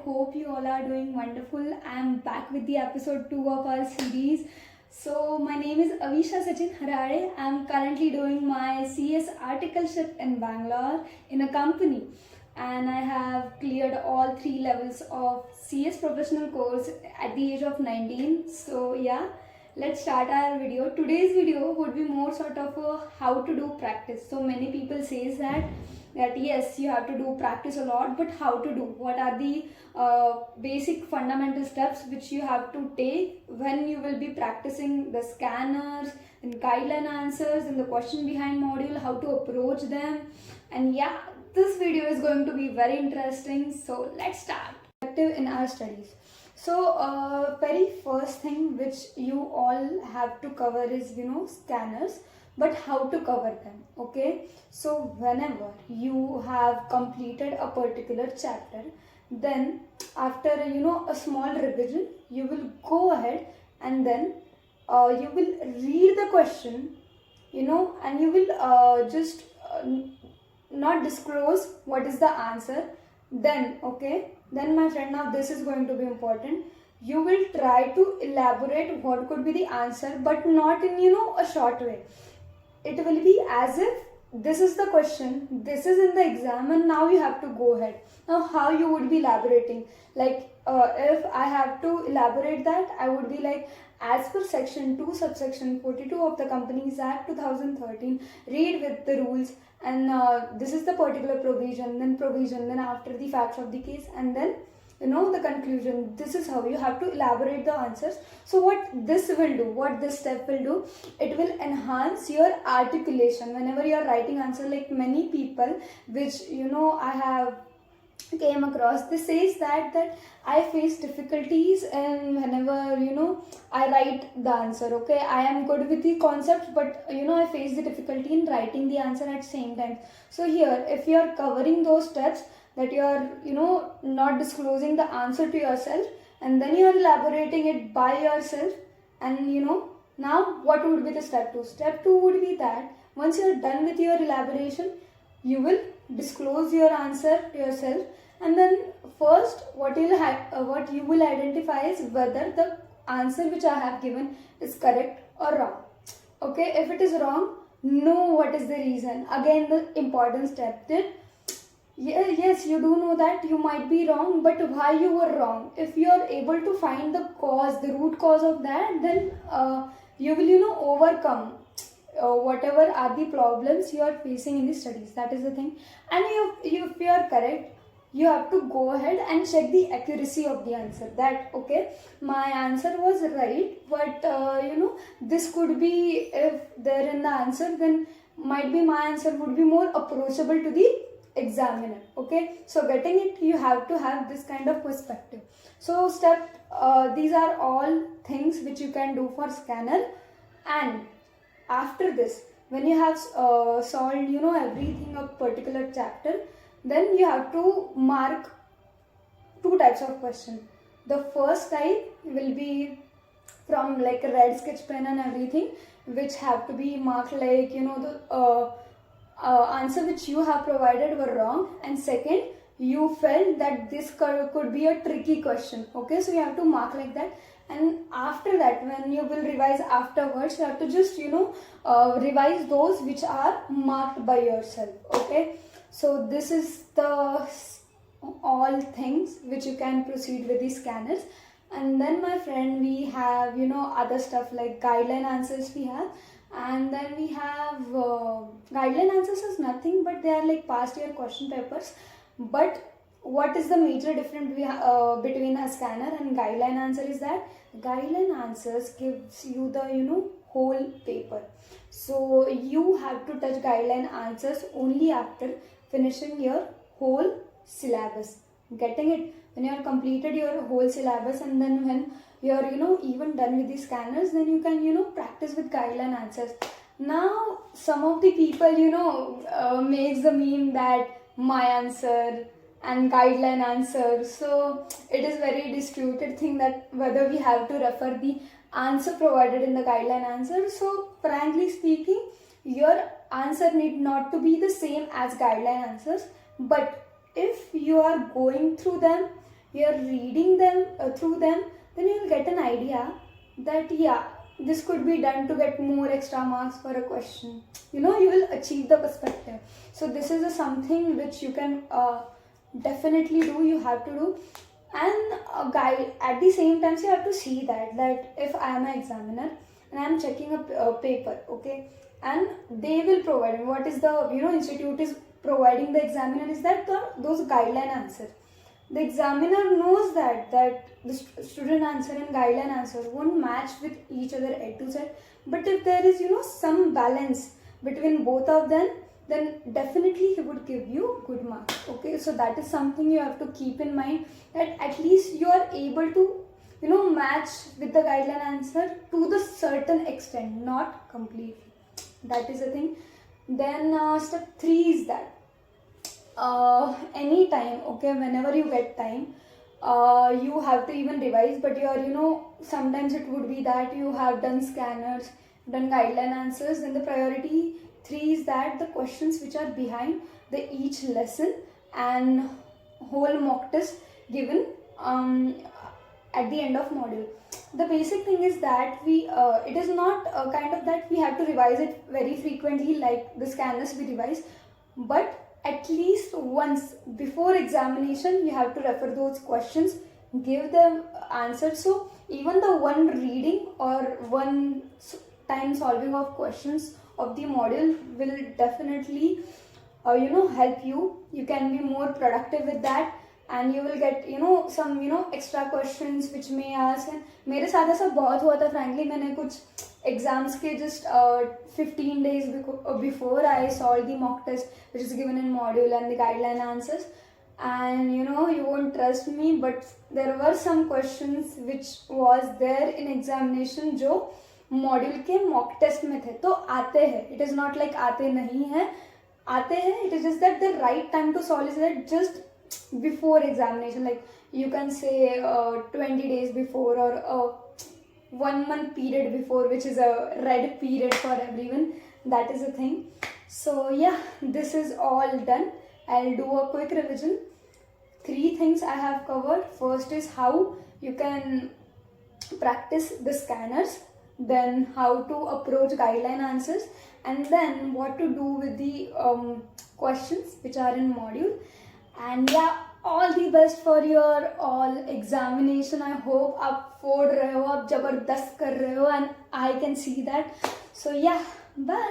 hope you all are doing wonderful. I'm back with the episode 2 of our series. So, my name is Avisha Sachin Harare. I'm currently doing my CS articleship in Bangalore in a company, and I have cleared all 3 levels of CS professional course at the age of 19. So, yeah, let's start our video. Today's video would be more sort of a how to do practice. So many people says that yes, you have to do practice a lot, but how to do, what are the basic fundamental steps which you have to take when you will be practicing the scanners and guideline answers and the question behind module, how to approach them. And yeah, this video is going to be very interesting, so let's start. In our studies, so very first thing which you all have to cover is scanners, but how to cover them. Okay, so whenever you have completed a particular chapter, then after a small revision, you will go ahead and then you will read the question, and you will just not disclose what is the answer. Then then my friend, now this is going to be important. You will try to elaborate what could be the answer, but not in a short way. It will be as if this is the question, this is in the exam, and now you have to go ahead. Now how you would be elaborating, like if I have to elaborate that, I would be like, as per section 2 subsection 42 of the Companies Act 2013, read with the rules, and this is the particular provision, then after the facts of the case, and then the conclusion. This is how you have to elaborate the answers. So what this will do, what this step will do, it will enhance your articulation whenever you are writing answer. Like many people which I have came across, this says that I face difficulties, and whenever I write the answer. Okay, I am good with the concepts, but I face the difficulty in writing the answer at same time. So here, if you are covering those steps, that you are not disclosing the answer to yourself, and then you are elaborating it by yourself, and now what would be the step 2? Step 2 would be that once you are done with your elaboration, you will disclose your answer to yourself, and then first what you will identify is whether the answer which I have given is correct or wrong. Okay, if it is wrong, know what is the reason. Again, the important step, that yes, you do know that you might be wrong, but why you were wrong. If you are able to find the cause, the root cause of that, then you will overcome whatever are the problems you are facing in the studies. That is the thing. And if you are correct, you have to go ahead and check the accuracy of the answer. That okay, my answer was right, but this could be, if there in the answer, then might be my answer would be more approachable to the examiner. Okay, so getting it, you have to have this kind of perspective. So these are all things which you can do for scanner. And after this, when you have solved everything of particular chapter, then you have to mark 2 types of question. The first type will be from like a red sketch pen and everything, which have to be marked like the answer which you have provided were wrong, and second, you felt that this could be a tricky question. Okay, so you have to mark like that. And after that, when you will revise afterwards, you have to just revise those which are marked by yourself. Okay, so this is the all things which you can proceed with the scanners. And then my friend, we have other stuff like guideline answers we have. And then we have guideline answers is nothing but they are like past year question papers. But what is the major difference between a scanner and guideline answer is that guideline answers gives you the whole paper. So you have to touch guideline answers only after finishing your whole syllabus. Getting it? When you have completed your whole syllabus, and then when you are even done with the scanners, then you can practice with guideline answers. Now some of the people makes the meme that my answer and guideline answer. So it is very disputed thing that whether we have to refer the answer provided in the guideline answer. So frankly speaking, your answer need not to be the same as guideline answers, but if you are going through them, you're reading them through them, then you'll get an idea that yeah, this could be done to get more extra marks for a question. You know, you will achieve the perspective. So this is something which you can definitely do, you have to do. And guide at the same time, so you have to see that if I am an examiner and I am checking a paper, okay, and they will provide me what is the, you know, institute is providing the examiner is that those guideline answers. The examiner knows that the student answer and guideline answer won't match with each other A to Z, but if there is, you know, some balance between both of them, then definitely he would give you good marks. Okay, so that is something you have to keep in mind, that at least you are able to, you know, match with the guideline answer to the certain extent, not completely. That is the thing. Then step 3 is that any time, okay, whenever you get time, you have to even revise, but you're, you know, sometimes it would be that you have done scanners, done guideline answers, then the priority 3 is that the questions which are behind the each lesson and whole mock test given at the end of module. The basic thing is that we it is not kind of that we have to revise it very frequently like the scanners we revise, but at least once before examination you have to refer those questions, give them answers. So even the one reading or one time solving of questions of the module will definitely you know, help you. You can be more productive with that, and you will get, you know, some, you know, extra questions which may ask. And मेरे साथ ऐसा बहुत हुआ था frankly, मैंने कुछ exams के just 15 days before I solved the mock test which is given in module and the guideline answers, and you know, you won't trust me, but there were some questions which was there in examination जो module के mock test में थे. तो आते हैं, it is not like आते नहीं हैं, आते हैं. It is just that the right time to solve is that just before examination, like you can say 20 days before or 1 month period before, which is a red period for everyone. That is the thing. So yeah, this is all done. I'll do a quick revision. 3 things I have covered. First is how you can practice the scanners, then how to approach guideline answers, and then what to do with the questions which are in module. And yeah, all the best for your all examination. I hope आप फोड़ रहे हो, आप जबरदस्त कर रहे हो, and I can see that. So yeah, bye.